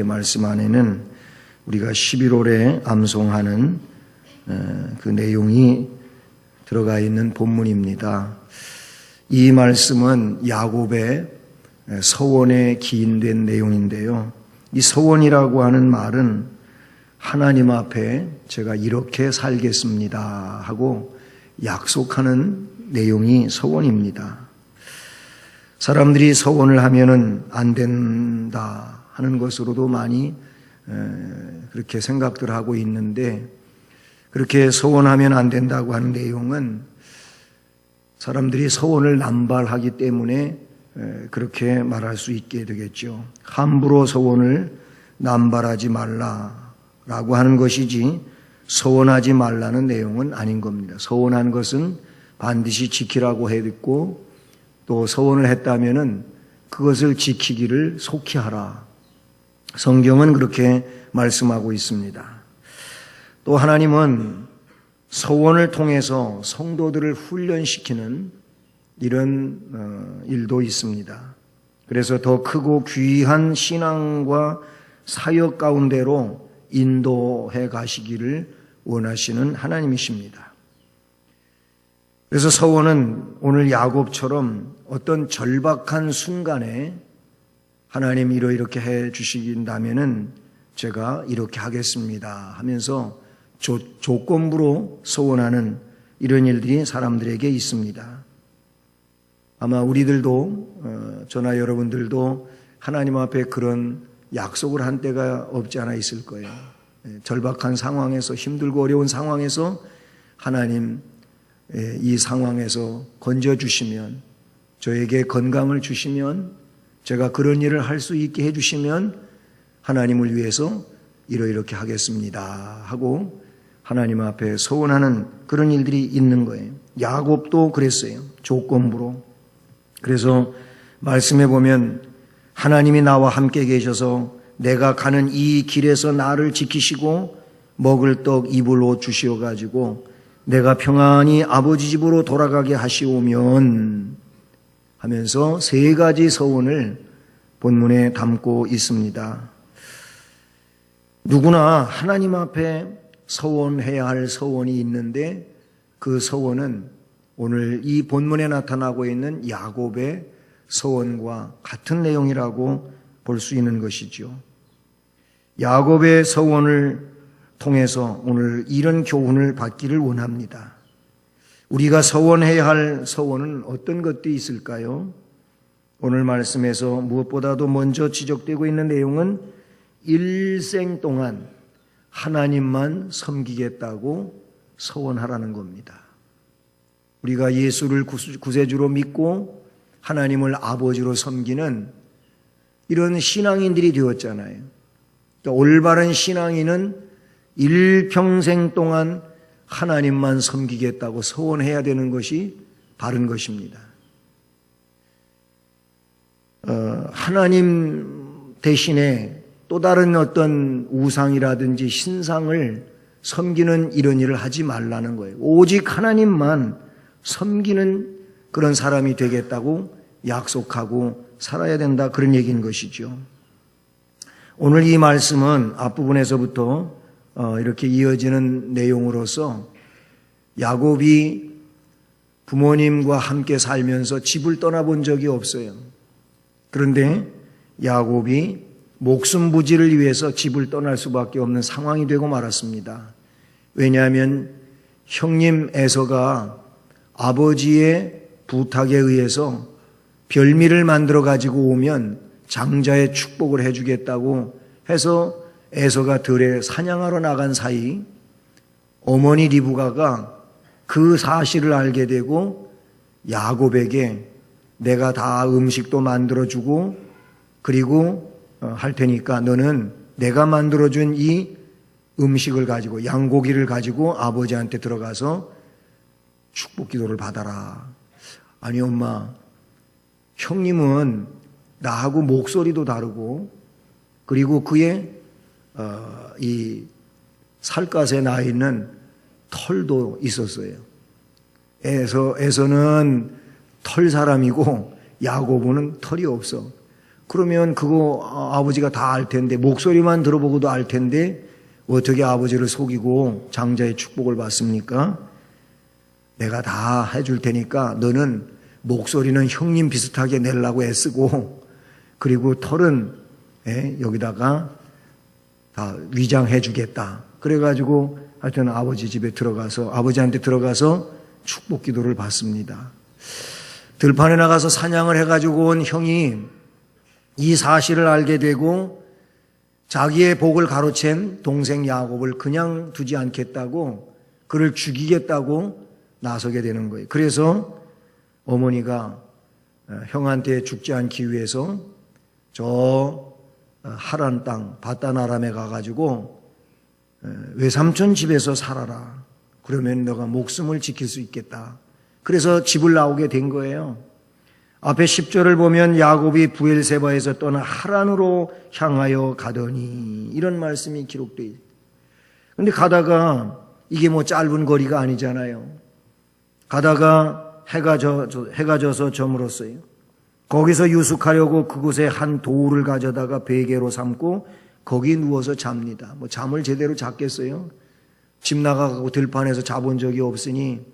말씀 안에는 우리가 11월에 암송하는 그 내용이 들어가 있는 본문입니다. 이 말씀은 야곱의 서원에 기인된 내용인데요. 이 서원이라고 하는 말은 하나님 앞에 제가 이렇게 살겠습니다 하고 약속하는 내용이 서원입니다. 사람들이 서원을 하면은 안 된다 하는 것으로도 많이 그렇게 생각들 하고 있는데, 그렇게 서원하면 안 된다고 하는 내용은 사람들이 서원을 남발하기 때문에 그렇게 말할 수 있게 되겠죠. 함부로 서원을 남발하지 말라라고 하는 것이지 서원하지 말라는 내용은 아닌 겁니다. 서원한 것은 반드시 지키라고 했고, 또 서원을 했다면은 그것을 지키기를 속히 하라. 성경은 그렇게 말씀하고 있습니다. 또 하나님은 서원을 통해서 성도들을 훈련시키는 이런 일도 있습니다. 그래서 더 크고 귀한 신앙과 사역 가운데로 인도해 가시기를 원하시는 하나님이십니다. 그래서 서원은 오늘 야곱처럼 어떤 절박한 순간에 하나님 이렇게 해 주신다면은 제가 이렇게 하겠습니다 하면서 조건부로 서원하는 이런 일들이 사람들에게 있습니다. 아마 우리들도 저나 여러분들도 하나님 앞에 그런 약속을 한 때가 없지 않아 있을 거예요. 절박한 상황에서, 힘들고 어려운 상황에서 하나님 이 상황에서 건져주시면, 저에게 건강을 주시면, 제가 그런 일을 할 수 있게 해주시면 하나님을 위해서 이렇게 하겠습니다 하고 하나님 앞에 서원하는 그런 일들이 있는 거예요. 야곱도 그랬어요. 조건부로. 그래서 말씀해 보면 하나님이 나와 함께 계셔서 내가 가는 이 길에서 나를 지키시고 먹을 떡 입을 옷 주시어가지고 내가 평안히 아버지 집으로 돌아가게 하시오면 하면서 세 가지 서원을 본문에 담고 있습니다. 누구나 하나님 앞에 서원해야 할 서원이 있는데, 그 서원은 오늘 이 본문에 나타나고 있는 야곱의 서원과 같은 내용이라고 볼 수 있는 것이죠. 야곱의 서원을 통해서 오늘 이런 교훈을 받기를 원합니다. 우리가 서원해야 할 서원은 어떤 것들이 있을까요? 오늘 말씀에서 무엇보다도 먼저 지적되고 있는 내용은 일생 동안 하나님만 섬기겠다고 서원하라는 겁니다. 우리가 예수를 구세주로 믿고 하나님을 아버지로 섬기는 이런 신앙인들이 되었잖아요. 그러니까 올바른 신앙인은 일평생 동안 하나님만 섬기겠다고 서원해야 되는 것이 바른 것입니다. 하나님 대신에 또 다른 어떤 우상이라든지 신상을 섬기는 이런 일을 하지 말라는 거예요. 오직 하나님만 섬기는 그런 사람이 되겠다고 약속하고 살아야 된다, 그런 얘기인 것이죠. 오늘 이 말씀은 앞부분에서부터 이렇게 이어지는 내용으로서 야곱이 부모님과 함께 살면서 집을 떠나본 적이 없어요. 그런데 야곱이 목숨 부지를 위해서 집을 떠날 수밖에 없는 상황이 되고 말았습니다. 왜냐하면 형님 에서가 아버지의 부탁에 의해서 별미를 만들어 가지고 오면 장자의 축복을 해주겠다고 해서 에서가 들에 사냥하러 나간 사이 어머니 리브가가 그 사실을 알게 되고 야곱에게 내가 다 음식도 만들어주고 그리고 할 테니까 너는 내가 만들어준 이 음식을 가지고, 양고기를 가지고 아버지한테 들어가서 축복 기도를 받아라. 아니 엄마, 형님은 나하고 목소리도 다르고 그리고 그의 이 살갗에 나 있는 털도 있었어요. 에서는 털 사람이고 야고보는 털이 없어. 그러면 그거 아버지가 다 알 텐데, 목소리만 들어보고도 알 텐데 어떻게 아버지를 속이고 장자의 축복을 받습니까? 내가 다 해줄 테니까 너는 목소리는 형님 비슷하게 내려고 애쓰고, 그리고 털은 여기다가 다 위장해 주겠다. 그래가지고 하여튼 아버지한테 들어가서 축복 기도를 받습니다. 들판에 나가서 사냥을 해가지고 온 형이 이 사실을 알게 되고 자기의 복을 가로챈 동생 야곱을 그냥 두지 않겠다고, 그를 죽이겠다고 나서게 되는 거예요. 그래서 어머니가 형한테 죽지 않기 위해서 저 하란 땅 바단 아람에 가가지고 외삼촌 집에서 살아라. 그러면 너가 목숨을 지킬 수 있겠다. 그래서 집을 나오게 된 거예요. 앞에 10절을 보면 야곱이 부엘세바에서 떠나 하란으로 향하여 가더니, 이런 말씀이 기록되어 있어요. 그런데 가다가 이게 뭐 짧은 거리가 아니잖아요. 가다가 해가 져서 저물었어요. 거기서 유숙하려고 그곳에 한 돌을 가져다가 베개로 삼고 거기 누워서 잡니다. 뭐 잠을 제대로 잤겠어요? 집 나가고 들판에서 자본 적이 없으니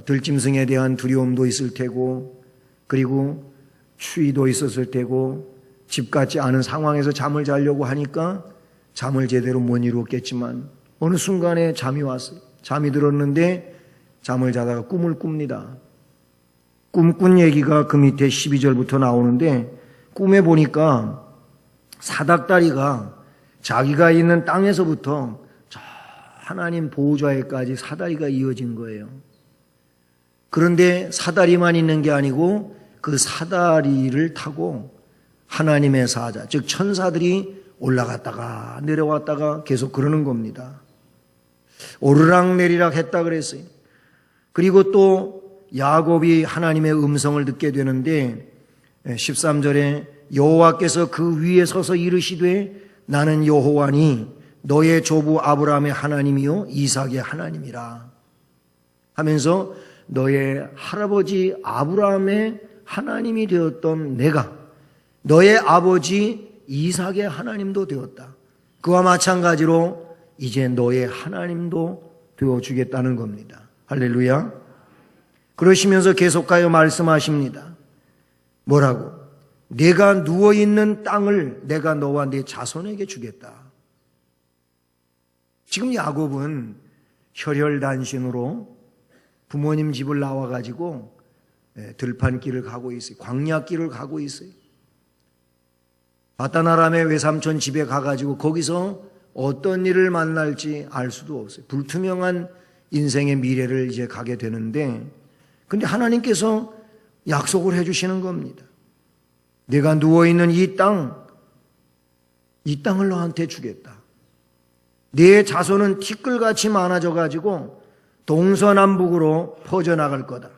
들짐승에 대한 두려움도 있을 테고, 그리고 추위도 있었을 테고, 집 같지 않은 상황에서 잠을 자려고 하니까 잠을 제대로 못 이루었겠지만 어느 순간에 잠이 왔어요. 잠이 들었는데 잠을 자다가 꿈을 꿉니다. 꿈꾼 얘기가 그 밑에 12절부터 나오는데, 꿈에 보니까 사닥다리가 자기가 있는 땅에서부터 저 하나님 보호자에까지 사다리가 이어진 거예요. 그런데 사다리만 있는 게 아니고 그 사다리를 타고 하나님의 사자, 즉 천사들이 올라갔다가 내려왔다가 계속 그러는 겁니다. 오르락내리락 했다 그랬어요. 그리고 또 야곱이 하나님의 음성을 듣게 되는데 13절에 여호와께서 그 위에 서서 이르시되 나는 여호와니 너의 조부 아브라함의 하나님이요 이삭의 하나님이라 하면서 너의 할아버지 아브라함의 하나님이 되었던 내가 너의 아버지 이삭의 하나님도 되었다. 그와 마찬가지로 이제 너의 하나님도 되어주겠다는 겁니다. 할렐루야. 그러시면서 계속하여 말씀하십니다. 뭐라고? 내가 누워있는 땅을 내가 너와 네 자손에게 주겠다. 지금 야곱은 혈혈단신으로 부모님 집을 나와가지고 들판길을 가고 있어요. 광야길을 가고 있어요. 바단 아람의 외삼촌 집에 가가지고 거기서 어떤 일을 만날지 알 수도 없어요. 불투명한 인생의 미래를 이제 가게 되는데, 근데 하나님께서 약속을 해주시는 겁니다. 내가 누워있는 이 땅을 너한테 주겠다. 네 자손은 티끌같이 많아져가지고 동서남북으로 퍼져나갈 거다.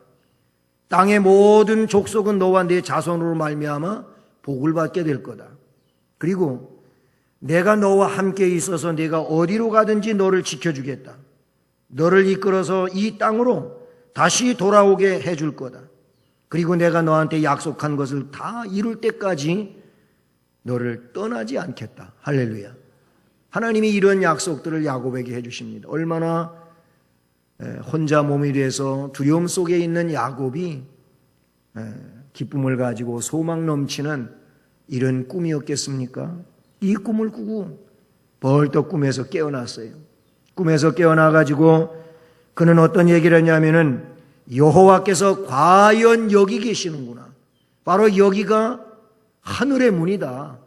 땅의 모든 족속은 너와 네 자손으로 말미암아 복을 받게 될 거다. 그리고 내가 너와 함께 있어서 네가 어디로 가든지 너를 지켜주겠다. 너를 이끌어서 이 땅으로 다시 돌아오게 해줄 거다. 그리고 내가 너한테 약속한 것을 다 이룰 때까지 너를 떠나지 않겠다. 할렐루야. 하나님이 이런 약속들을 야곱에게 해주십니다. 얼마나 혼자 몸이 돼서 두려움 속에 있는 야곱이 기쁨을 가지고 소망 넘치는 이런 꿈이었겠습니까? 이 꿈을 꾸고 벌떡 꿈에서 깨어났어요. 꿈에서 깨어나가지고 그는 어떤 얘기를 했냐면은 여호와께서 과연 여기 계시는구나. 바로 여기가 하늘의 문이다.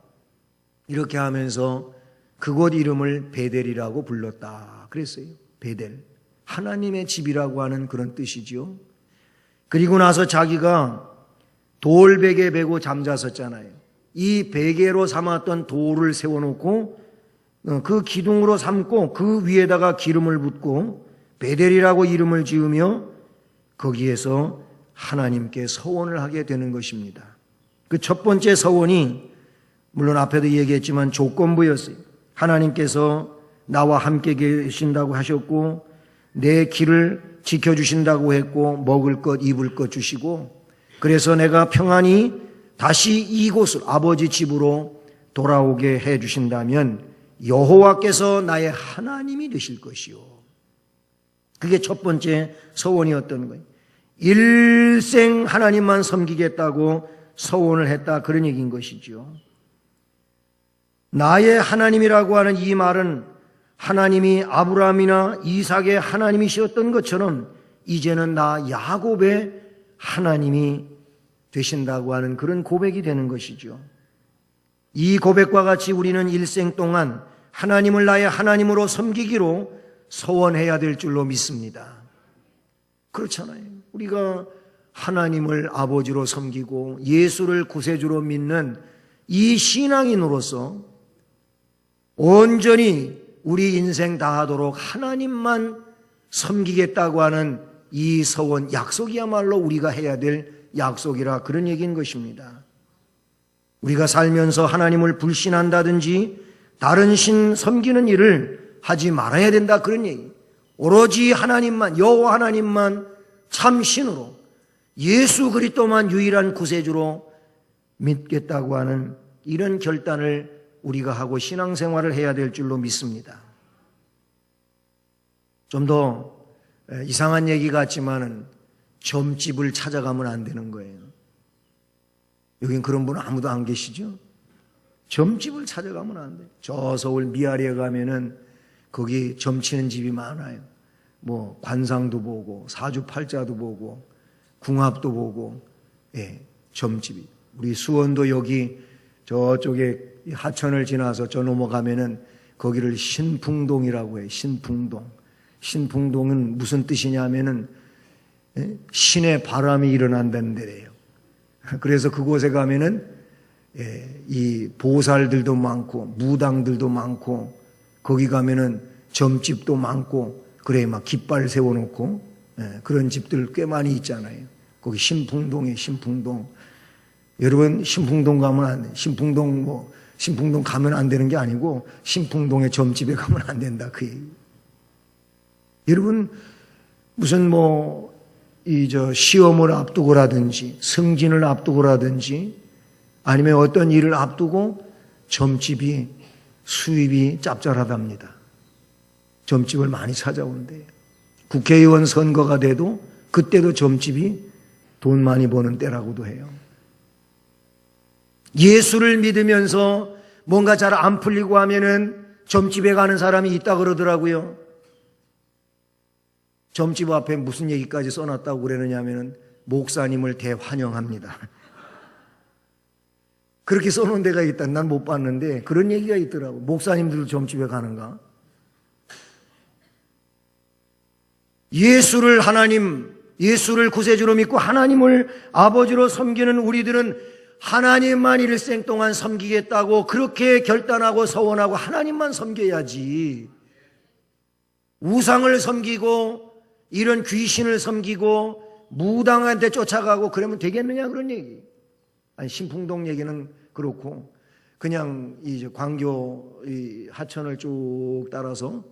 이렇게 하면서 그곳 이름을 베델이라고 불렀다. 그랬어요. 베델. 하나님의 집이라고 하는 그런 뜻이지요. 그리고 나서 자기가 돌베개 베고 잠잤었잖아요. 이 베개로 삼았던 돌을 세워놓고 그 기둥으로 삼고 그 위에다가 기름을 붓고 베델이라고 이름을 지으며 거기에서 하나님께 서원을 하게 되는 것입니다. 그 첫 번째 서원이 물론 앞에도 얘기했지만 조건부였어요. 하나님께서 나와 함께 계신다고 하셨고 내 길을 지켜주신다고 했고 먹을 것 입을 것 주시고 그래서 내가 평안히 다시 이곳을 아버지 집으로 돌아오게 해 주신다면 여호와께서 나의 하나님이 되실 것이요. 그게 첫 번째 서원이었던 거예요. 일생 하나님만 섬기겠다고 서원을 했다, 그런 얘기인 것이죠. 나의 하나님이라고 하는 이 말은 하나님이 아브라함이나 이삭의 하나님이셨던 것처럼 이제는 나 야곱의 하나님이 되신다고 하는 그런 고백이 되는 것이죠. 이 고백과 같이 우리는 일생 동안 하나님을 나의 하나님으로 섬기기로 서원해야 될 줄로 믿습니다. 그렇잖아요. 우리가 하나님을 아버지로 섬기고 예수를 구세주로 믿는 이 신앙인으로서 온전히 우리 인생 다하도록 하나님만 섬기겠다고 하는 이 서원, 약속이야말로 우리가 해야 될 약속이라, 그런 얘기인 것입니다. 우리가 살면서 하나님을 불신한다든지 다른 신 섬기는 일을 하지 말아야 된다, 그런 얘기. 오로지 하나님만, 여호와 하나님만 참 신으로, 예수 그리스도만 유일한 구세주로 믿겠다고 하는 이런 결단을 우리가 하고 신앙생활을 해야 될 줄로 믿습니다. 좀 더 이상한 얘기 같지만은 점집을 찾아가면 안 되는 거예요. 여긴 그런 분 아무도 안 계시죠? 점집을 찾아가면 안 돼요. 저 서울 미아리에 가면은 거기 점치는 집이 많아요. 뭐 관상도 보고 사주팔자도 보고 궁합도 보고, 예, 점집이. 우리 수원도 여기 저쪽에 하천을 지나서 저 넘어가면은 거기를 신풍동이라고 해요. 신풍동. 신풍동은 무슨 뜻이냐면은 신의 바람이 일어난다는 데래요. 그래서 그곳에 가면은 이 보살들도 많고 무당들도 많고 거기 가면은 점집도 많고 그래 막 깃발 세워놓고 그런 집들 꽤 많이 있잖아요. 거기 신풍동에 신풍동. 여러분 신풍동 가면 안 돼. 신풍동 가면 안 되는 게 아니고 신풍동의 점집에 가면 안 된다, 그 얘기. 여러분 무슨 시험을 앞두고라든지 승진을 앞두고라든지 아니면 어떤 일을 앞두고 점집이 수입이 짭짤하답니다. 점집을 많이 찾아오는데 국회의원 선거가 돼도 그때도 점집이 돈 많이 버는 때라고도 해요. 예수를 믿으면서 뭔가 잘 안 풀리고 하면은 점집에 가는 사람이 있다 그러더라고요. 점집 앞에 무슨 얘기까지 써놨다고 그러느냐면은 목사님을 대환영합니다. 그렇게 써놓은 데가 있다. 난 못 봤는데 그런 얘기가 있더라고. 목사님들도 점집에 가는가? 예수를 구세주로 믿고 하나님을 아버지로 섬기는 우리들은 하나님만 일생 동안 섬기겠다고 그렇게 결단하고 서원하고 하나님만 섬겨야지. 우상을 섬기고 이런 귀신을 섬기고 무당한테 쫓아가고 그러면 되겠느냐, 그런 얘기. 아니, 신풍동 얘기는 그렇고 그냥 이 광교 이 하천을 쭉 따라서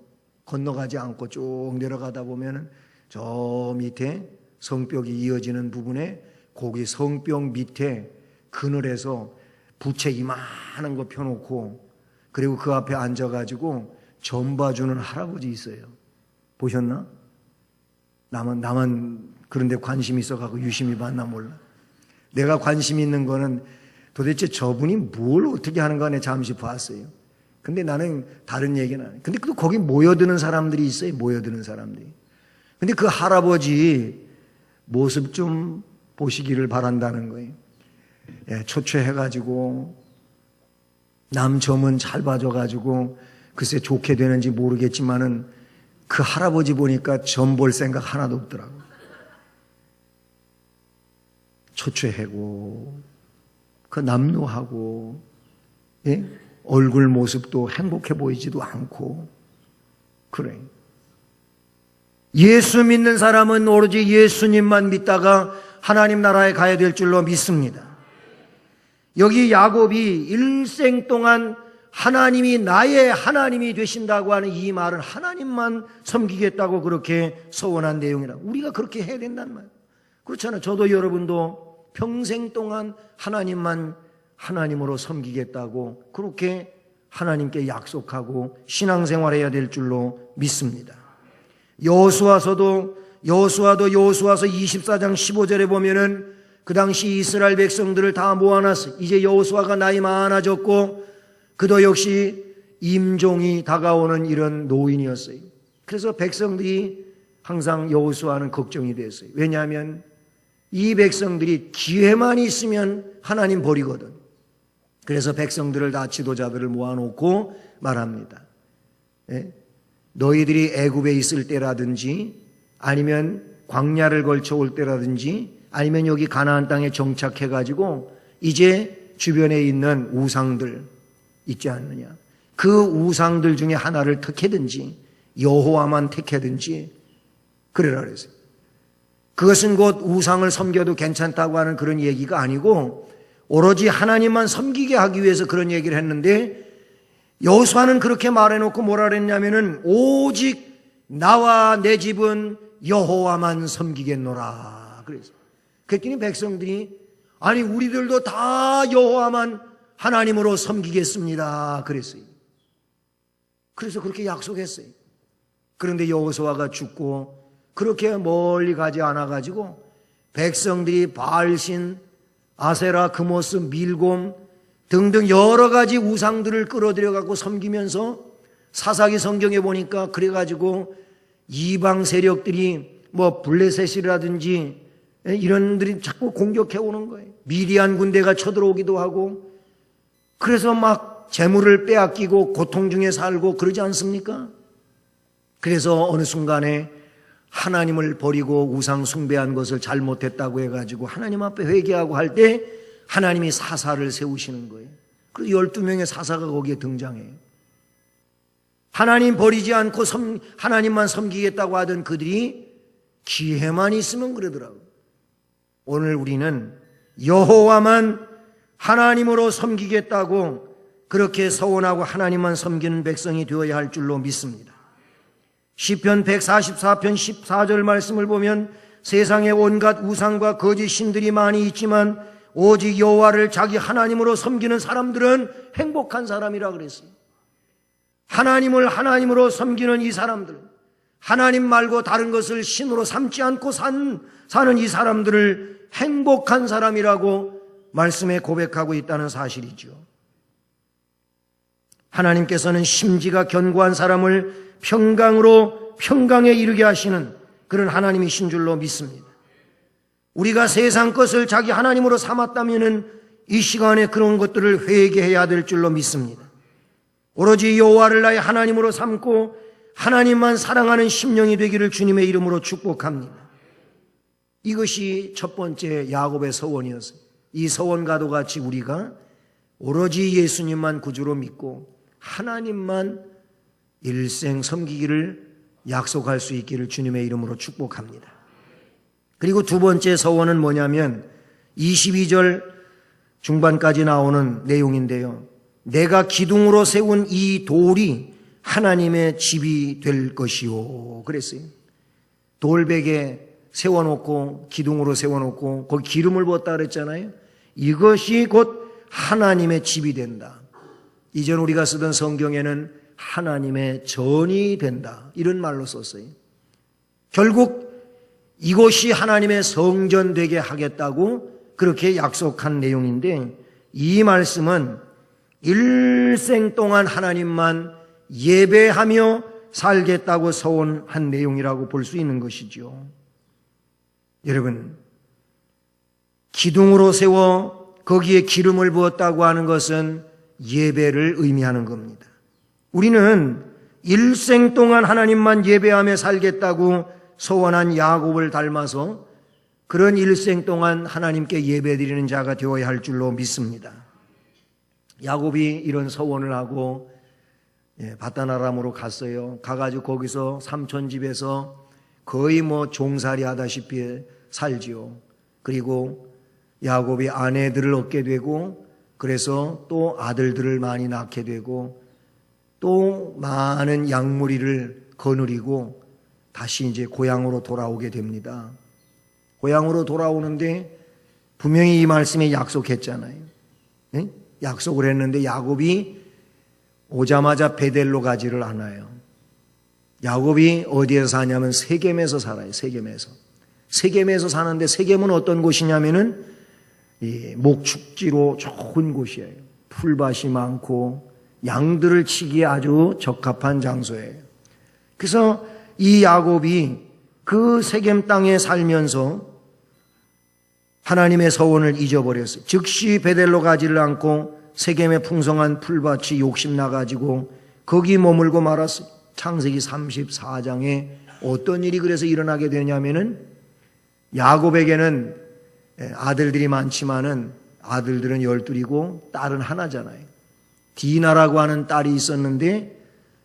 건너가지 않고 쭉 내려가다 보면은 저 밑에 성벽이 이어지는 부분에 거기 성벽 밑에 그늘에서 부채 이만한 거 펴놓고 그리고 그 앞에 앉아가지고 점 봐주는 할아버지 있어요. 보셨나? 나만 그런 데 관심 있어가지고 유심히 봤나 몰라. 내가 관심 있는 거는 도대체 저분이 뭘 어떻게 하는가 내가 잠시 봤어요. 근데 나는 다른 얘기는 안 해요. 근데 또 거기 모여드는 사람들이 있어요. 모여드는 사람들이. 근데 그 할아버지 모습 좀 보시기를 바란다는 거예요. 예, 초췌해가지고 남 점은 잘 봐줘가지고 글쎄 좋게 되는지 모르겠지만은 그 할아버지 보니까 점 볼 생각 하나도 없더라고. 초췌하고 그 남루하고, 예? 얼굴 모습도 행복해 보이지도 않고 그래. 예수 믿는 사람은 오로지 예수님만 믿다가 하나님 나라에 가야 될 줄로 믿습니다. 여기 야곱이 일생 동안 하나님이 나의 하나님이 되신다고 하는 이 말은 하나님만 섬기겠다고 그렇게 서원한 내용이라. 우리가 그렇게 해야 된다는 말이에요. 그렇잖아요. 저도 여러분도 평생 동안 하나님만 하나님으로 섬기겠다고 그렇게 하나님께 약속하고 신앙생활해야 될 줄로 믿습니다. 여호수아도 여호수아서 24장 15절에 보면은 그 당시 이스라엘 백성들을 다 모아놨어요. 이제 여호수아가 나이 많아졌고 그도 역시 임종이 다가오는 이런 노인이었어요. 그래서 백성들이 항상 여호수아는 걱정이 됐어요. 왜냐하면 이 백성들이 기회만 있으면 하나님 버리거든. 그래서 백성들을 다 지도자들을 모아놓고 말합니다. 너희들이 애굽에 있을 때라든지 아니면 광야를 걸쳐 올 때라든지 아니면 여기 가나안 땅에 정착해가지고 이제 주변에 있는 우상들 있지 않느냐. 그 우상들 중에 하나를 택하든지 여호와만 택하든지 그래라 그랬어요. 그것은 곧 우상을 섬겨도 괜찮다고 하는 그런 얘기가 아니고 오로지 하나님만 섬기게 하기 위해서 그런 얘기를 했는데 여호수아는 그렇게 말해놓고 뭐라 그랬냐면은 오직 나와 내 집은 여호와만 섬기겠노라 그랬어요. 그랬더니 백성들이 아니 우리들도 다 여호와만 하나님으로 섬기겠습니다 그랬어요. 그래서 그렇게 약속했어요. 그런데 여호수아가 죽고 그렇게 멀리 가지 않아가지고 백성들이 바알신, 아세라, 그모스, 밀곰 등등 여러 가지 우상들을 끌어들여갖고 섬기면서 사사기 성경에 보니까 그래가지고 이방 세력들이 뭐 블레셋이라든지 이런들이 자꾸 공격해 오는 거예요. 미디안 군대가 쳐들어오기도 하고 그래서 막 재물을 빼앗기고 고통 중에 살고 그러지 않습니까? 그래서 어느 순간에 하나님을 버리고 우상 숭배한 것을 잘못했다고 해가지고 하나님 앞에 회개하고 할 때 하나님이 사사를 세우시는 거예요. 그래서 12명의 사사가 거기에 등장해요. 하나님 버리지 않고 하나님만 섬기겠다고 하던 그들이 기회만 있으면 그러더라고요. 오늘 우리는 여호와만 하나님으로 섬기겠다고 그렇게 서원하고 하나님만 섬기는 백성이 되어야 할 줄로 믿습니다. 시편 144편 14절 말씀을 보면 세상에 온갖 우상과 거짓 신들이 많이 있지만 오직 여호와를 자기 하나님으로 섬기는 사람들은 행복한 사람이라 그랬어요. 하나님을 하나님으로 섬기는 이 사람들, 하나님 말고 다른 것을 신으로 삼지 않고 사는 이 사람들을 행복한 사람이라고 말씀에 고백하고 있다는 사실이죠. 하나님께서는 심지가 견고한 사람을 평강에 이르게 하시는 그런 하나님이신 줄로 믿습니다. 우리가 세상 것을 자기 하나님으로 삼았다면 이 시간에 그런 것들을 회개해야 될 줄로 믿습니다. 오로지 여호와를 나의 하나님으로 삼고 하나님만 사랑하는 심령이 되기를 주님의 이름으로 축복합니다. 이것이 첫 번째 야곱의 서원이었어요. 이 서원과도 같이 우리가 오로지 예수님만 구주로 믿고 하나님만 일생 섬기기를 약속할 수 있기를 주님의 이름으로 축복합니다. 그리고 두 번째 서원은 뭐냐면 22절 중반까지 나오는 내용인데요. 내가 기둥으로 세운 이 돌이 하나님의 집이 될 것이요 그랬어요. 돌베개 세워놓고 기둥으로 세워놓고 거기 기름을 부었다 그랬잖아요. 이것이 곧 하나님의 집이 된다. 이전 우리가 쓰던 성경에는 하나님의 전이 된다 이런 말로 썼어요. 결국 이곳이 하나님의 성전 되게 하겠다고 그렇게 약속한 내용인데 이 말씀은 일생 동안 하나님만 예배하며 살겠다고 서원한 내용이라고 볼 수 있는 것이죠. 여러분, 기둥으로 세워 거기에 기름을 부었다고 하는 것은 예배를 의미하는 겁니다. 우리는 일생 동안 하나님만 예배하며 살겠다고 서원한 야곱을 닮아서 그런 일생 동안 하나님께 예배드리는 자가 되어야 할 줄로 믿습니다. 야곱이 이런 서원을 하고 바다나람으로 갔어요. 가가지고 거기서 삼촌 집에서 거의 종살이 하다시피 살지요. 그리고 야곱이 아내들을 얻게 되고 그래서 또 아들들을 많이 낳게 되고 또 많은 양무리를 거느리고 다시 이제 고향으로 돌아오게 됩니다. 고향으로 돌아오는데 분명히 이 말씀에 약속했잖아요. 네? 약속을 했는데 야곱이 오자마자 베델로 가지를 않아요. 야곱이 어디에서 사냐면 세겜에서 살아요. 세겜에서 사는데 세겜은 어떤 곳이냐면은 이 목축지로 좋은 곳이에요. 풀밭이 많고 양들을 치기에 아주 적합한 장소예요. 그래서 이 야곱이 그 세겜 땅에 살면서 하나님의 서원을 잊어버렸어요. 즉시 베델로 가지를 않고 세겜의 풍성한 풀밭이 욕심나가지고 거기 머물고 말았어요. 창세기 34장에 어떤 일이 그래서 일어나게 되냐면은 야곱에게는 아들들이 많지만은 아들들은 12이고 딸은 하나잖아요. 디나라고 하는 딸이 있었는데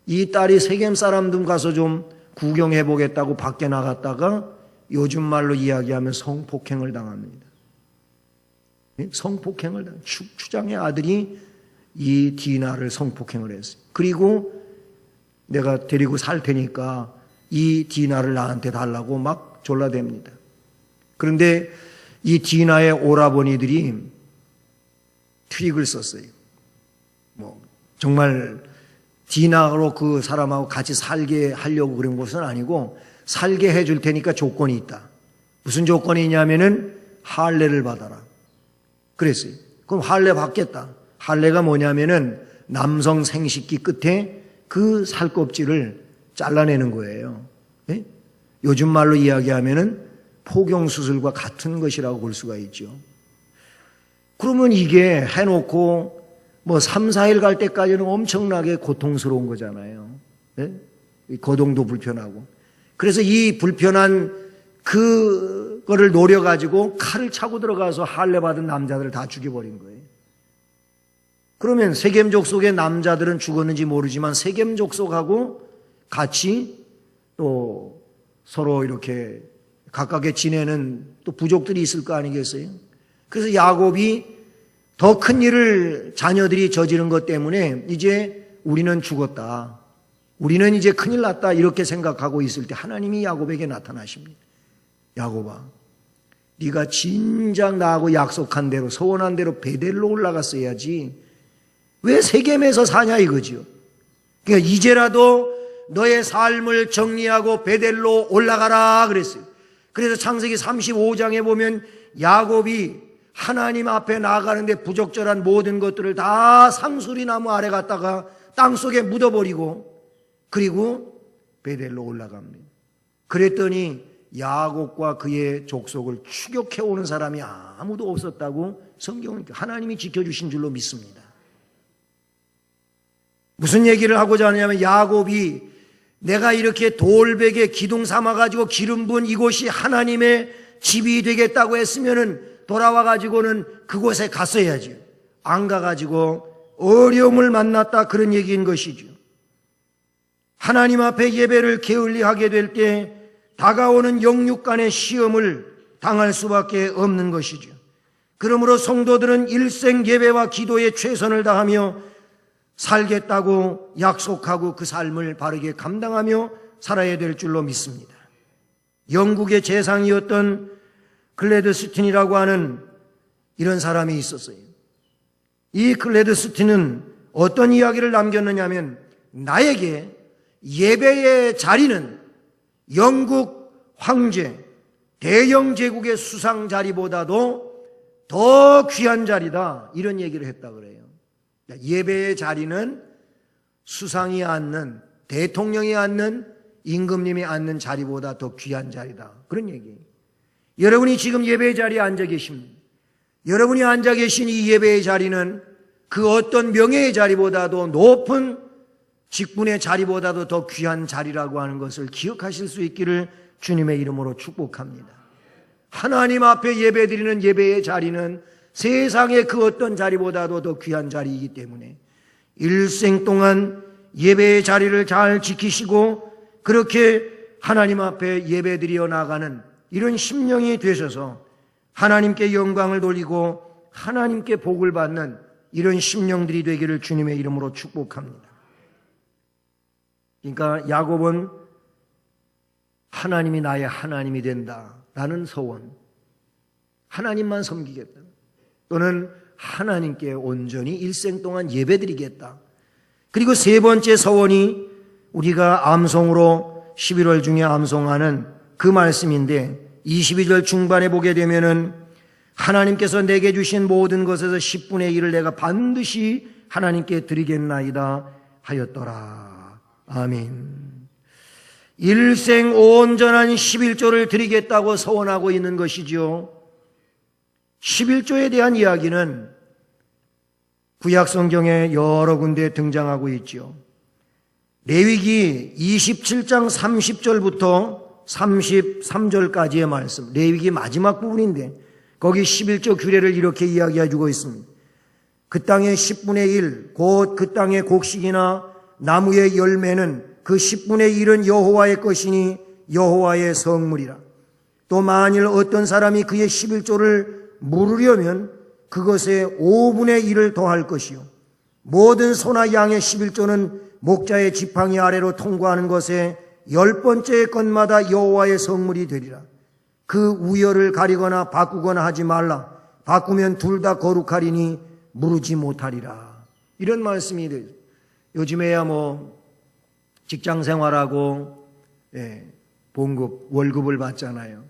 이 딸이 세겜 사람들 가서 좀 구경해 보겠다고 밖에 나갔다가 요즘 말로 이야기하면 성폭행을 당합니다. 성폭행을 당합니다. 추장의 아들이 이 디나를 성폭행을 했어요. 그리고 내가 데리고 살 테니까 이 디나를 나한테 달라고 막 졸라댑니다. 그런데 이 디나의 오라버니들이 트릭을 썼어요. 정말 디나로 그 사람하고 같이 살게 하려고 그런 것은 아니고 살게 해줄 테니까 조건이 있다. 무슨 조건이 있냐면은 할례를 받아라. 그랬어요. 그럼 할례 받겠다. 할례가 뭐냐면은 남성 생식기 끝에 그 살껍질을 잘라내는 거예요. 네? 요즘 말로 이야기하면은 포경수술과 같은 것이라고 볼 수가 있죠. 그러면 이게 해놓고 3, 4일 갈 때까지는 엄청나게 고통스러운 거잖아요. 네? 거동도 불편하고. 그래서 이 불편한 그거를 노려가지고 칼을 차고 들어가서 할례 받은 남자들을 다 죽여버린 거예요. 그러면 세겜 족속의 남자들은 죽었는지 모르지만 세겜 족속하고 같이 또 서로 이렇게 가깝게 지내는 또 부족들이 있을 거 아니겠어요? 그래서 야곱이 더 큰 일을 자녀들이 저지른 것 때문에 이제 우리는 죽었다. 우리는 이제 큰일 났다. 이렇게 생각하고 있을 때 하나님이 야곱에게 나타나십니다. 야곱아, 네가 진작 나하고 약속한 대로 소원한 대로 베델로 올라갔어야지. 왜 세겜에서 사냐 이거지요. 그러니까 이제라도 너의 삶을 정리하고 베델로 올라가라 그랬어요. 그래서 창세기 35장에 보면 야곱이 하나님 앞에 나아가는데 부적절한 모든 것들을 다 상수리 나무 아래 갖다가 땅속에 묻어버리고 그리고 베델로 올라갑니다. 그랬더니 야곱과 그의 족속을 추격해오는 사람이 아무도 없었다고 성경은 하나님이 지켜주신 줄로 믿습니다. 무슨 얘기를 하고자 하냐면 야곱이 내가 이렇게 돌베개 기둥 삼아가지고 기름 부은 이곳이 하나님의 집이 되겠다고 했으면은 돌아와가지고는 그곳에 갔어야지. 안 가가지고 어려움을 만났다 그런 얘기인 것이죠. 하나님 앞에 예배를 게을리하게 될 때 다가오는 영육간의 시험을 당할 수밖에 없는 것이죠. 그러므로 성도들은 일생 예배와 기도에 최선을 다하며 살겠다고 약속하고 그 삶을 바르게 감당하며 살아야 될 줄로 믿습니다. 영국의 재상이었던 글래드스틴이라고 하는 이런 사람이 있었어요. 이 글래드스틴은 어떤 이야기를 남겼느냐면 나에게 예배의 자리는 영국 황제 대영 제국의 수상 자리보다도 더 귀한 자리다 이런 얘기를 했다 그래요. 예배의 자리는 수상이 앉는 대통령이 앉는 임금님이 앉는 자리보다 더 귀한 자리다 그런 얘기예요. 여러분이 지금 예배의 자리에 앉아 계십니다. 여러분이 앉아 계신 이 예배의 자리는 그 어떤 명예의 자리보다도 높은 직분의 자리보다도 더 귀한 자리라고 하는 것을 기억하실 수 있기를 주님의 이름으로 축복합니다. 하나님 앞에 예배드리는 예배의 자리는 세상의 그 어떤 자리보다도 더 귀한 자리이기 때문에 일생 동안 예배의 자리를 잘 지키시고 그렇게 하나님 앞에 예배드려 나가는 이런 심령이 되셔서 하나님께 영광을 돌리고 하나님께 복을 받는 이런 심령들이 되기를 주님의 이름으로 축복합니다. 그러니까 야곱은 하나님이 나의 하나님이 된다라는 소원, 하나님만 섬기겠다. 또는 하나님께 온전히 일생 동안 예배드리겠다. 그리고 세 번째 서원이 우리가 암송으로 11월 중에 암송하는 그 말씀인데 22절 중반에 보게 되면은 하나님께서 내게 주신 모든 것에서 10분의 1을 내가 반드시 하나님께 드리겠나이다 하였더라. 아멘. 일생 온전한 11조를 드리겠다고 서원하고 있는 것이죠. 11조에 대한 이야기는 구약 성경에 여러 군데 등장하고 있죠. 레위기 27장 30절부터 33절까지의 말씀, 레위기 마지막 부분인데 거기 11조 규례를 이렇게 이야기해 주고 있습니다. 그 땅의 10분의 1, 곧 그 땅의 곡식이나 나무의 열매는 그 10분의 1은 여호와의 것이니 여호와의 성물이라. 또 만일 어떤 사람이 그의 11조를 물으려면 그것에 5분의 1을 더할 것이요. 모든 소나 양의 11조는 목자의 지팡이 아래로 통과하는 것에 10번째 것마다 여호와의 성물이 되리라. 그 우열을 가리거나 바꾸거나 하지 말라. 바꾸면 둘 다 거룩하리니 무르지 못하리라. 이런 말씀이 돼요. 요즘에야 직장 생활하고 봉급, 월급을 받잖아요.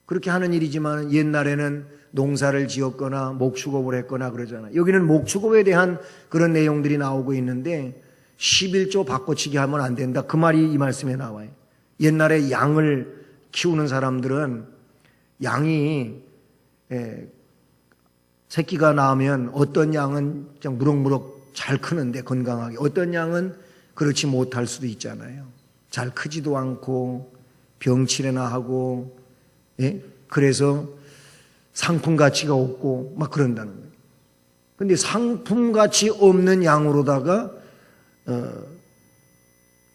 그렇게 하는 일이지만 옛날에는 농사를 지었거나 목축업을 했거나 그러잖아요. 여기는 목축업에 대한 그런 내용들이 나오고 있는데 11조 바꿔치기 하면 안 된다. 그 말이 이 말씀에 나와요. 옛날에 양을 키우는 사람들은 양이 새끼가 나오면 어떤 양은 그냥 무럭무럭 잘 크는데 건강하게, 어떤 양은 그렇지 못할 수도 있잖아요. 잘 크지도 않고 병치레나 하고, 그래서 상품 가치가 없고 막 그런다는 거예요. 근데 상품 가치 없는 양으로다가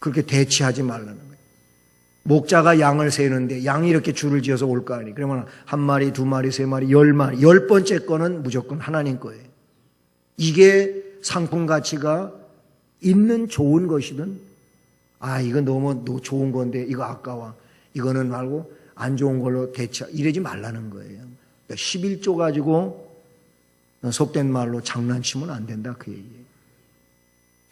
그렇게 대치하지 말라는 거예요. 목자가 양을 세는데 양이 이렇게 줄을 지어서 올 거 아니에요. 그러면 한 마리, 두 마리, 세 마리, 10마리, 10번째 거는 무조건 하나님 거예요. 이게 상품 가치가 있는 좋은 것이든, 이건 너무 좋은 건데 이거 아까워, 이거는 말고 안 좋은 걸로 이러지 말라는 거예요. 그러니까 11조 가지고 속된 말로 장난치면 안 된다 그 얘기예요.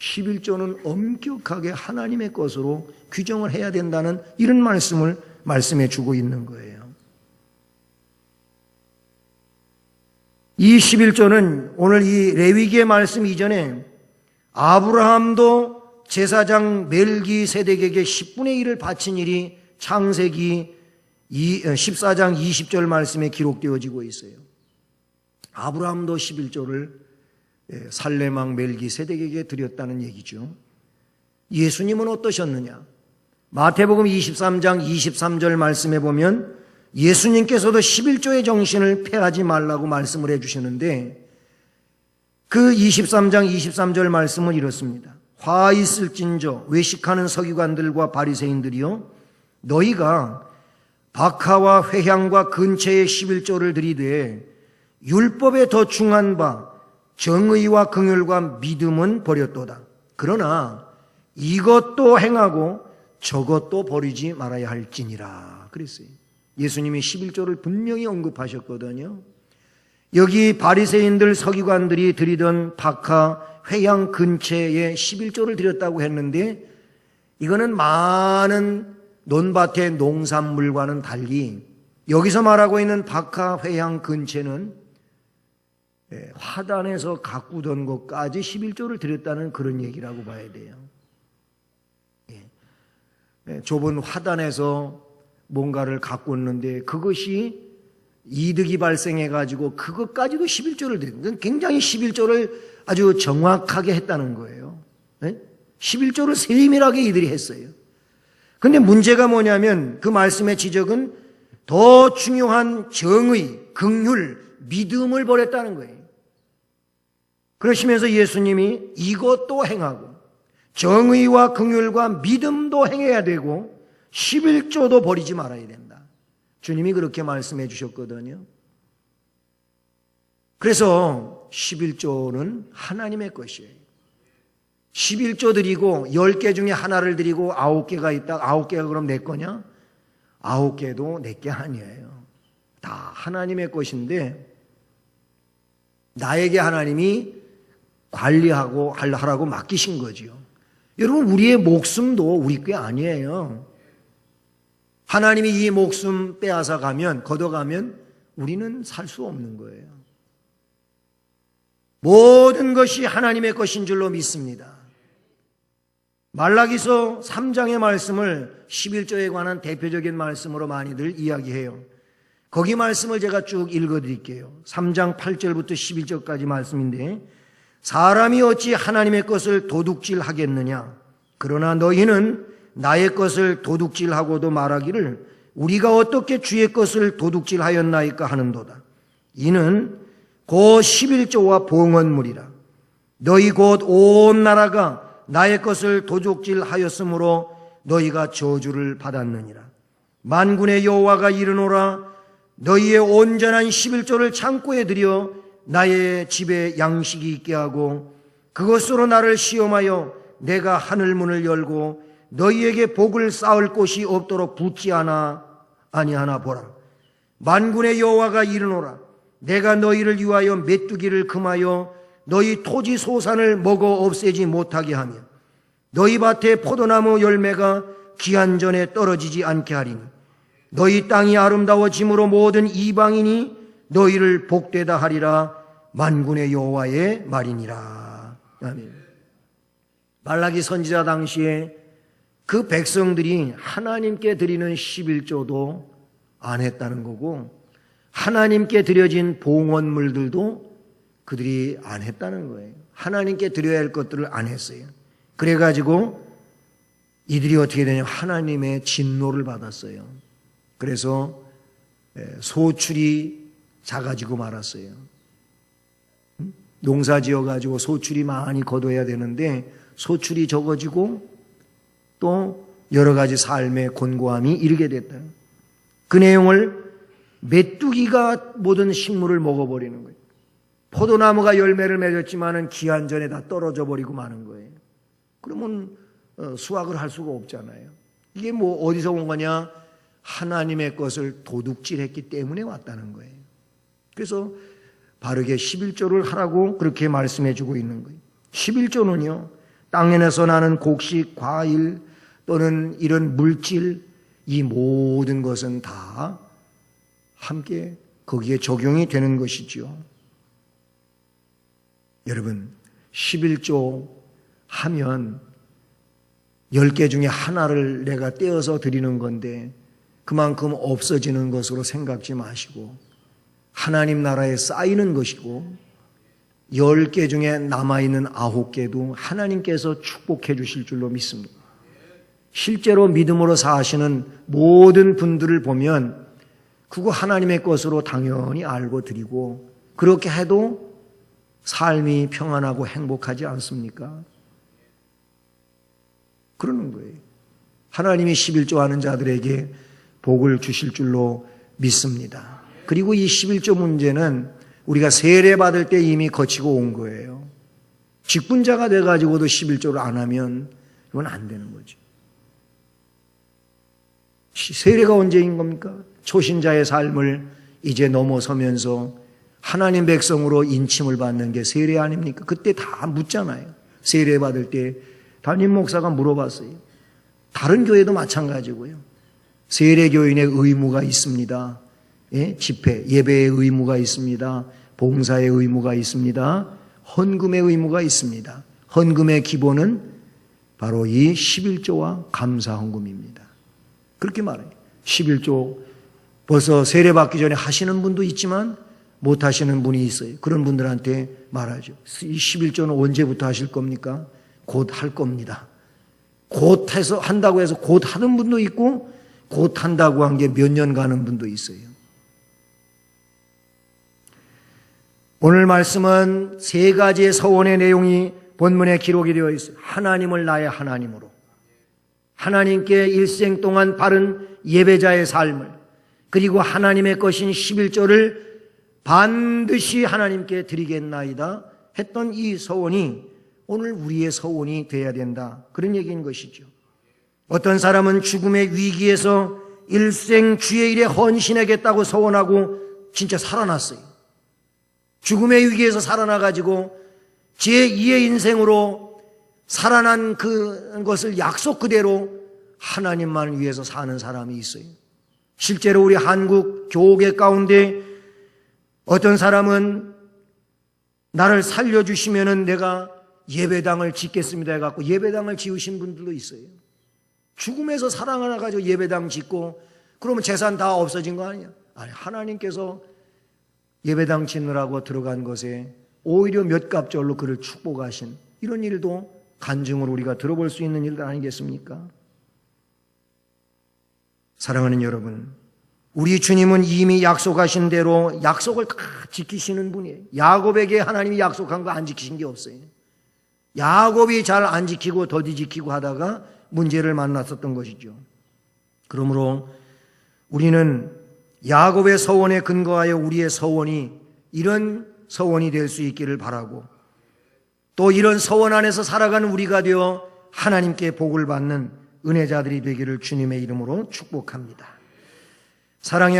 11조는 엄격하게 하나님의 것으로 규정을 해야 된다는 이런 말씀을 말씀해 주고 있는 거예요. 이 11조는 오늘 이 레위기의 말씀 이전에 아브라함도 제사장 멜기세덱에게 10분의 1을 바친 일이 창세기 14장 20절 말씀에 기록되어지고 있어요. 아브라함도 11조를 살레망 멜기세덱에게 드렸다는 얘기죠. 예수님은 어떠셨느냐? 마태복음 23장 23절 말씀에 보면 예수님께서도 11조의 정신을 폐하지 말라고 말씀을 해주시는데 그 23장 23절 말씀은 이렇습니다. 화 있을진저 외식하는 서기관들과 바리새인들이여, 너희가 박하와 회향과 근처의 11조를 드리되 율법에 더 중한 바 정의와 긍휼과 믿음은 버렸도다. 그러나 이것도 행하고 저것도 버리지 말아야 할지니라 그랬어요. 예수님이 11조를 분명히 언급하셨거든요. 여기 바리새인들 서기관들이 드리던 박하 회향 근처에 11조를 드렸다고 했는데 이거는 많은 논밭의 농산물과는 달리 여기서 말하고 있는 박하 회향 근처는 화단에서 가꾸던 것까지 11조를 드렸다는 그런 얘기라고 봐야 돼요. 좁은 화단에서 뭔가를 가꾸었는데 그것이 이득이 발생해가지고 그것까지도 11조를 드린, 굉장히 11조를 아주 정확하게 했다는 거예요. 11조를 세밀하게 이들이 했어요. 근데 문제가 뭐냐면 그 말씀의 지적은 더 중요한 정의, 긍휼, 믿음을 버렸다는 거예요. 그러시면서 예수님이 이것도 행하고 정의와 긍휼과 믿음도 행해야 되고 11조도 버리지 말아야 된다. 주님이 그렇게 말씀해 주셨거든요. 그래서 11조는 하나님의 것이에요. 11조 드리고 10개 중에 하나를 드리고 9개가 있다. 9개가 그럼 내 거냐? 9개도 내 게 아니에요. 다 하나님의 것인데 나에게 하나님이 관리하고 하라고 맡기신 거지요. 여러분, 우리의 목숨도 우리 게 아니에요. 하나님이 이 목숨 빼앗아 가면, 걷어가면 우리는 살 수 없는 거예요. 모든 것이 하나님의 것인 줄로 믿습니다. 말라기서 3장의 말씀을 11조에 관한 대표적인 말씀으로 많이들 이야기해요. 거기 말씀을 제가 쭉 읽어드릴게요. 3장 8절부터 11절까지 말씀인데, 사람이 어찌 하나님의 것을 도둑질하겠느냐? 그러나 너희는 나의 것을 도둑질하고도 말하기를 우리가 어떻게 주의 것을 도둑질하였나이까 하는도다. 이는 곧 11조와 봉헌물이라. 너희 곧 온 나라가 나의 것을 도둑질하였으므로 너희가 저주를 받았느니라. 만군의 여호와가 이르노라. 너희의 온전한 11조를 창고에 들여 나의 집에 양식이 있게 하고 그것으로 나를 시험하여 내가 하늘 문을 열고 너희에게 복을 쌓을 곳이 없도록 붙지 아니하나 보라. 만군의 여호와가 이르노라. 내가 너희를 위하여 메뚜기를 금하여 너희 토지 소산을 먹어 없애지 못하게 하며 너희 밭에 포도나무 열매가 기한 전에 떨어지지 않게 하리니 너희 땅이 아름다워짐으로 모든 이방인이 너희를 복되다 하리라. 만군의 여호와의 말이니라. 아멘. 말라기 선지자 당시에 그 백성들이 하나님께 드리는 11조도 안 했다는 거고 하나님께 드려진 봉헌물들도 그들이 안 했다는 거예요. 하나님께 드려야 할 것들을 안 했어요. 그래가지고 이들이 어떻게 되냐면 하나님의 진노를 받았어요. 그래서 소출이 작아지고 말았어요. 농사 지어가지고 소출이 많이 거둬야 되는데 소출이 적어지고 또 여러 가지 삶의 곤고함이 이르게 됐다. 그 내용을 메뚜기가 모든 식물을 먹어버리는 거예요. 포도나무가 열매를 맺었지만은 기한 전에 다 떨어져 버리고 마는 거예요. 그러면 수확을 할 수가 없잖아요. 이게 뭐 어디서 온 거냐? 하나님의 것을 도둑질했기 때문에 왔다는 거예요. 그래서 바르게 11조를 하라고 그렇게 말씀해 주고 있는 거예요. 11조는요, 땅에서 나는 곡식, 과일 또는 이런 물질, 이 모든 것은 다 함께 거기에 적용이 되는 것이죠. 여러분, 11조 하면 10개 중에 하나를 내가 떼어서 드리는 건데 그만큼 없어지는 것으로 생각지 마시고 하나님 나라에 쌓이는 것이고 10개 중에 남아있는 9개도 하나님께서 축복해 주실 줄로 믿습니다. 실제로 믿음으로 사시는 모든 분들을 보면 그거 하나님의 것으로 당연히 알고 드리고 그렇게 해도 삶이 평안하고 행복하지 않습니까? 그러는 거예요. 하나님이 11조 하는 자들에게 복을 주실 줄로 믿습니다. 그리고 이 11조 문제는 우리가 세례받을 때 이미 거치고 온 거예요. 직분자가 돼가지고도 11조를 안 하면 이건 안 되는 거죠. 세례가 언제인 겁니까? 초신자의 삶을 이제 넘어서면서 하나님 백성으로 인침을 받는 게 세례 아닙니까? 그때 다 묻잖아요. 세례 받을 때 담임 목사가 물어봤어요. 다른 교회도 마찬가지고요. 세례교인의 의무가 있습니다. 예? 집회, 예배의 의무가 있습니다. 봉사의 의무가 있습니다. 헌금의 의무가 있습니다. 헌금의 기본은 바로 이 11조와 감사 헌금입니다. 그렇게 말해요. 11조 벌써 세례받기 전에 하시는 분도 있지만 못 하시는 분이 있어요. 그런 분들한테 말하죠. 이 11조는 언제부터 하실 겁니까? 곧 할 겁니다. 곧 해서 한다고 해서 곧 하는 분도 있고 곧 한다고 한 게 몇 년 가는 분도 있어요. 오늘 말씀은 세 가지의 서원의 내용이 본문에 기록이 되어 있어요. 하나님을 나의 하나님으로, 하나님께 일생 동안 바른 예배자의 삶을, 그리고 하나님의 것인 11조를 반드시 하나님께 드리겠나이다 했던 이 서원이 오늘 우리의 서원이 되어야 된다. 그런 얘기인 것이죠. 어떤 사람은 죽음의 위기에서 일생 주의 일에 헌신하겠다고 서원하고 진짜 살아났어요. 죽음의 위기에서 살아나가지고 제2의 인생으로 살아난 그것을 약속 그대로 하나님만을 위해서 사는 사람이 있어요. 실제로 우리 한국 교계 가운데 어떤 사람은 나를 살려주시면은 내가 예배당을 짓겠습니다 해갖고 예배당을 지으신 분들도 있어요. 죽음에서 살아나가지고 예배당 짓고 그러면 재산 다 없어진 거 아니야? 아니, 하나님께서 예배당 짓느라고 들어간 것에 오히려 몇 갑절로 그를 축복하신 이런 일도 간증으로 우리가 들어볼 수 있는 일들 아니겠습니까? 사랑하는 여러분, 우리 주님은 이미 약속하신 대로 약속을 다 지키시는 분이에요. 야곱에게 하나님이 약속한 거 안 지키신 게 없어요. 야곱이 잘 안 지키고 더디 지키고 하다가 문제를 만났었던 것이죠. 그러므로 우리는 야곱의 서원에 근거하여 우리의 서원이 이런 서원이 될 수 있기를 바라고 또 이런 서원 안에서 살아가는 우리가 되어 하나님께 복을 받는 은혜자들이 되기를 주님의 이름으로 축복합니다. 사랑의